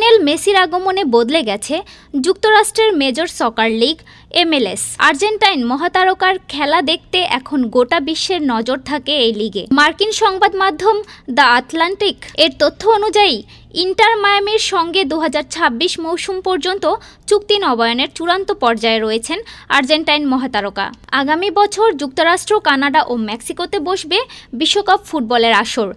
Lionel মেসির আগমনে বদলে গেছে যুক্তরাষ্ট্রের মেজর সকার লিগ MLS। আর্জেন্টাইন মহাতারকার খেলা দেখতে এখন গোটা বিশ্বের নজর থাকে এই লিগে। মার্কিন সংবাদ মাধ্যম দ্য আটলান্টিক এর তথ্য অনুযায়ী ইন্টার মায়ামির সঙ্গে 2026 মৌসুম পর্যন্ত চুক্তি নবায়নের চূড়ান্ত পর্যায়ে রয়েছেন আর্জেন্টাইন মহাতারকা। আগামী বছর যুক্তরাষ্ট্র, কানাডা ও মেক্সিকোতে বসবে বিশ্বকাপ ফুটবলের আসর।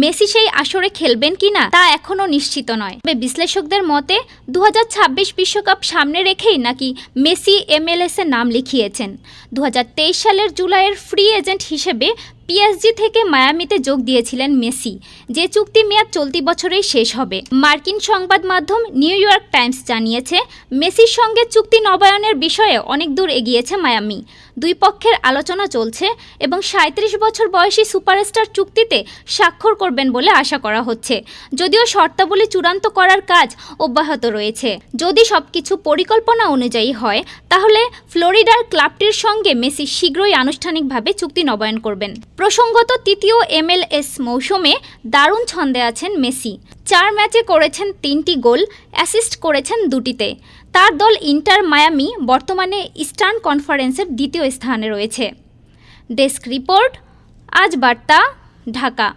মেসি সেই আসরে খেলবেন কিনা তা এখনও নিশ্চিত নয়। তবে বিশ্লেষকদের মতে 2026 বিশ্বকাপ সামনে রেখেই নাকি মেসি MLS-এ নাম লিখিয়েছেন। 2023 সালের জুলাইয়ের ফ্রি এজেন্ট হিসেবে PSG থেকে মায়ামিতে যোগ দিয়েছিলেন মেসি, যে চুক্তি মেয়াদ চলতি বছরেই শেষ হবে। মার্কিন সংবাদ মাধ্যম নিউ ইয়র্ক টাইমস জানিয়েছে, মেসির সঙ্গে চুক্তি নবায়নের বিষয়ে অনেক দূর এগিয়েছে মায়ামি। দুই পক্ষের আলোচনা চলছে এবং 37 বছর বয়সী সুপারস্টার চুক্তিতে স্বাক্ষর করবেন বলে আশা করা হচ্ছে, যদিও শর্তাবলী চূড়ান্ত করার কাজ অব্যাহত রয়েছে। যদি সবকিছু পরিকল্পনা অনুযায়ী হয়, তাহলে ফ্লোরিডার ক্লাবটির সঙ্গে মেসি শীঘ্রই আনুষ্ঠানিকভাবে চুক্তি নবায়ন করবেন। প্রসঙ্গত, তৃতীয় MLS মৌসুমে দারুণ ছন্দে আছেন মেসি। 4 ম্যাচে করেছেন 3টি গোল, অ্যাসিস্ট করেছেন 2টিতে। তার দল ইন্টার মায়ামি বর্তমানে ইস্টার্ন কনফারেন্সের দ্বিতীয় স্থানে রয়েছে। ডেস্ক রিপোর্ট, আজ বার্তা, ঢাকা।